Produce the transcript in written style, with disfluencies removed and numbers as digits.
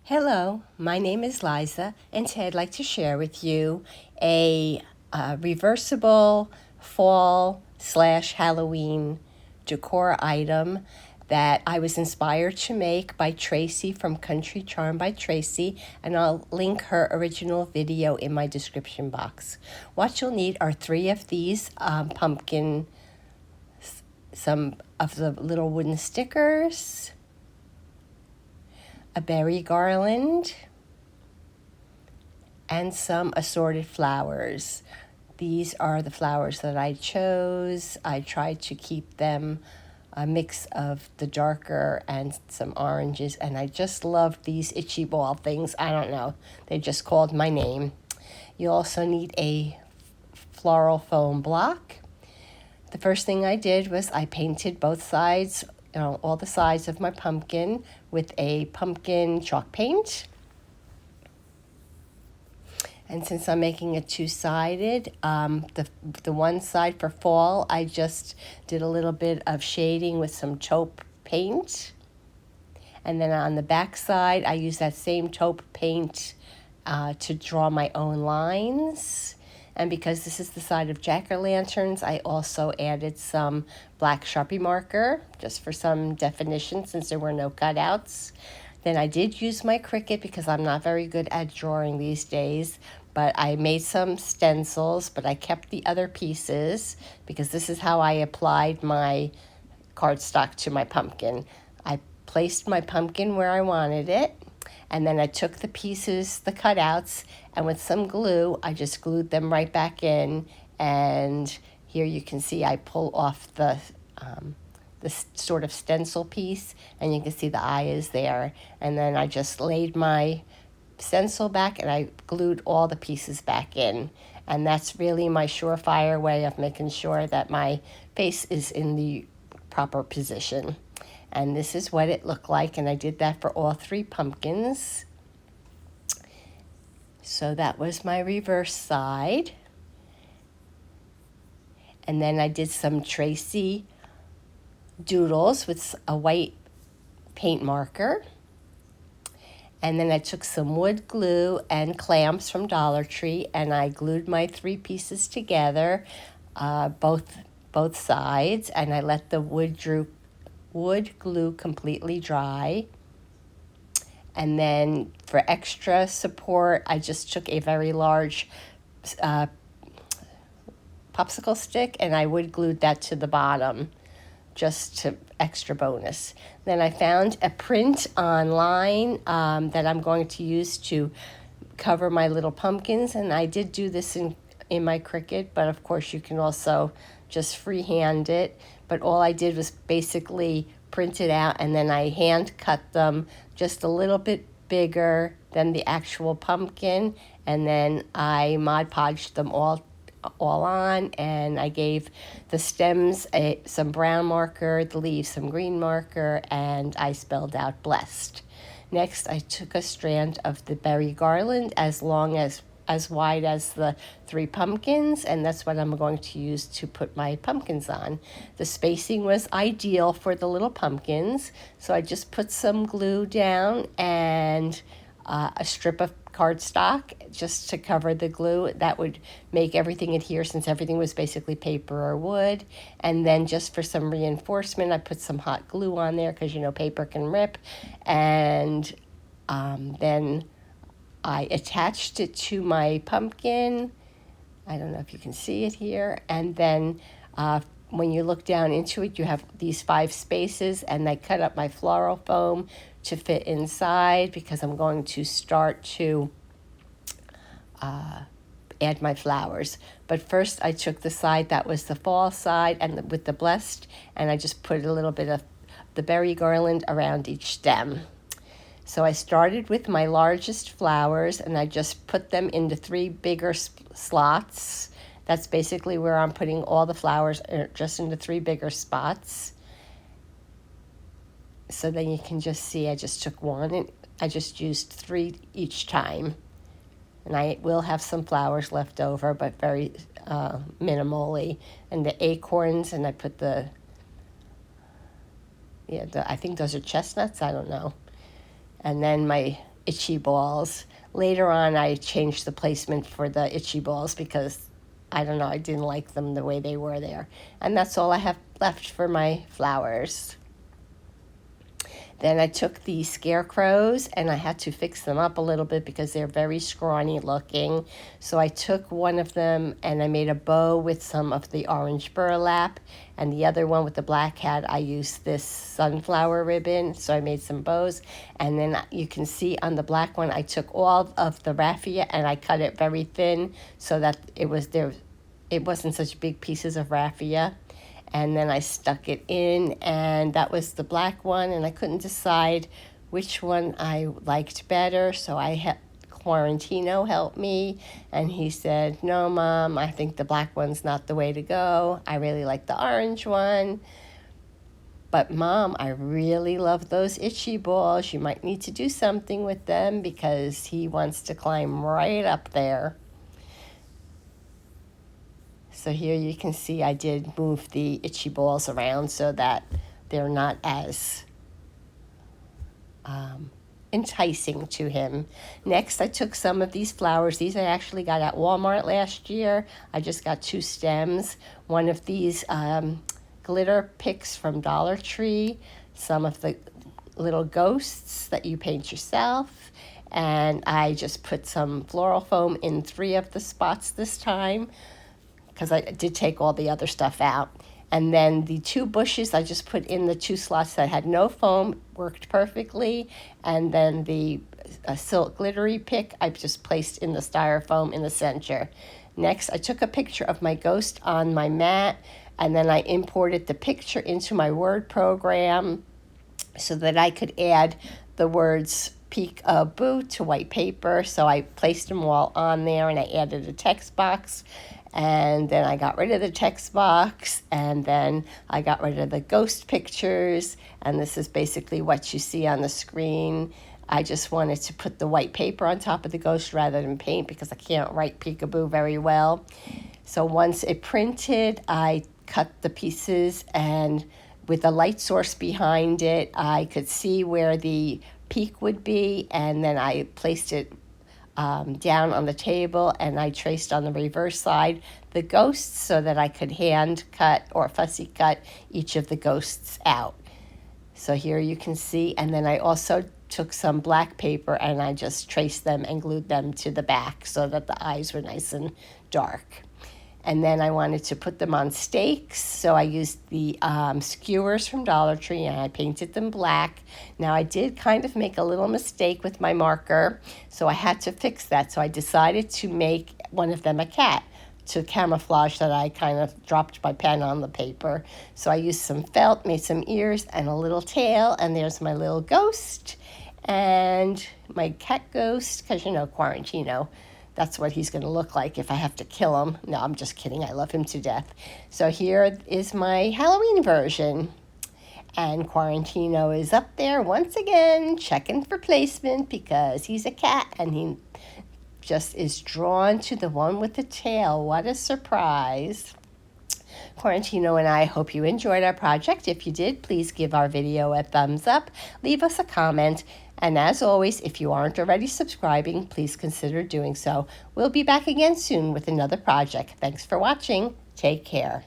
Hello, my name is Liza, and today I'd like to share with you a reversible fall/Halloween decor item that I was inspired to make by Tracy from Country Charm by Tracy, and I'll link her original video in my description box. What you'll need are 3 of these pumpkin, some of the little wooden stickers, a berry garland, and some assorted flowers. These are the flowers that I chose. I tried to keep them a mix of the darker and some oranges, and I just love these itchy ball things. I don't know, they just called my name. You also need a floral foam block. The first thing I did was I painted both sides, all the sides of my pumpkin with a pumpkin chalk paint. And since I'm making it two-sided, the one side for fall, I just did a little bit of shading with some taupe paint. And then on the back side, I used that same taupe paint to draw my own lines. And because this is the side of jack-o'-lanterns, I also added some black Sharpie marker, just for some definition since there were no cutouts. Then I did use my Cricut because I'm not very good at drawing these days, but I made some stencils, but I kept the other pieces because this is how I applied my cardstock to my pumpkin. I placed my pumpkin where I wanted it, and then I took the pieces, the cutouts, and with some glue, I just glued them right back in. And here you can see I pull off the sort of stencil piece, and you can see the eye is there. And then I just laid my stencil back, and I glued all the pieces back in. And that's really my surefire way of making sure that my face is in the proper position. And this is what it looked like, and I did that for all 3 pumpkins. So that was my reverse side. And then I did some Tracy doodles with a white paint marker. And then I took some wood glue and clamps from DollarTree, and I glued my 3 pieces together, both sides, and I let the wood glue completely dry. And then for extra support, I just took a very large popsicle stick, and I wood glued that to the bottom, just to extra bonus. Then I found a print online that I'm going to use to cover my little pumpkins, and I did do this in my Cricut, but of course you can also just freehand it. But all I did was basically print it out, and then I hand cut them just a little bit bigger than the actual pumpkin, and then I Mod Podged them all on, and I gave the stems some brown marker, the leaves some green marker, and I spelled out blessed. Next, I took a strand of the berry garland as wide as the 3 pumpkins, and that's what I'm going to use to put my pumpkins on. The spacing was ideal for the little pumpkins, so I just put some glue down and a strip of cardstock just to cover the glue. That would make everything adhere since everything was basically paper or wood. And then just for some reinforcement, I put some hot glue on there because paper can rip. And then I attached it to my pumpkin. I don't know if you can see it here. And then when you look down into it, you have these 5 spaces, and I cut up my floral foam to fit inside because I'm going to start to add my flowers. But first I took the side that was the fall side and with the blessed, and I just put a little bit of the berry garland around each stem. So I started with my largest flowers, and I just put them into 3 bigger slots. That's basically where I'm putting all the flowers, just into 3 bigger spots. So then you can just see I just took 1, and I just used 3 each time. And I will have some flowers left over, but very minimally. And the acorns, and I put I think those are chestnuts, I don't know. And then my itchy balls. Later on, I changed the placement for the itchy balls because, I don't know, I didn't like them the way they were there. And that's all I have left for my flowers. Then I took the scarecrows and I had to fix them up a little bit because they're very scrawny looking. So I took one of them and I made a bow with some of the orange burlap, and the other one with the black hat, I used this sunflower ribbon. So I made some bows, and then you can see on the black one, I took all of the raffia and I cut it very thin so that it wasn't such big pieces of raffia. And then I stuck it in, and that was the black one, and I couldn't decide which one I liked better, so I had Quarantino help me, and he said, no, Mom, I think the black one's not the way to go. I really like the orange one. But, Mom, I really love those itchy balls. You might need to do something with them because he wants to climb right up there. So here you can see I did move the itchy balls around so that they're not as enticing to him. Next, I took some of these flowers. These I actually got at Walmart last year. I just got 2 stems. One of these glitter picks from DollarTree. Some of the little ghosts that you paint yourself. And I just put some floral foam in 3 of the spots this time, because I did take all the other stuff out. And then the 2 bushes, I just put in the 2 slots that had no foam, worked perfectly. And then the silk glittery pick, I just placed in the styrofoam in the center. Next, I took a picture of my ghost on my mat, and then I imported the picture into my Word program so that I could add the words peek-a-boo to white paper. So I placed them all on there, and I added a text box. And then I got rid of the text box, and then I got rid of the ghost pictures, and this is basically what you see on the screen. I just wanted to put the white paper on top of the ghost rather than paint because I can't write peekaboo very well. So once it printed, I cut the pieces, and with a light source behind it, I could see where the peak would be, and then I placed it down on the table, and I traced on the reverse side the ghosts so that I could hand cut or fussy cut each of the ghosts out. So here you can see, and then I also took some black paper and I just traced them and glued them to the back so that the eyes were nice and dark. And then I wanted to put them on stakes, so I used the skewers from Dollar Tree and I painted them black. Now I did kind of make a little mistake with my marker, so I had to fix that. So I decided to make one of them a cat to camouflage that I kind of dropped my pen on the paper. So I used some felt, made some ears and a little tail, and there's my little ghost and my cat ghost, because you know, Quarantino. That's what he's going to look like if I have to kill him. No, I'm just kidding. I love him to death. So here is my Halloween version. And Quarantino is up there once again checking for placement because he's a cat and he just is drawn to the one with the tail. What a surprise. Quarantino and I hope you enjoyed our project. If you did, please give our video a thumbs up, leave us a comment, and as always, if you aren't already subscribing, please consider doing so. We'll be back again soon with another project. Thanks for watching. Take care.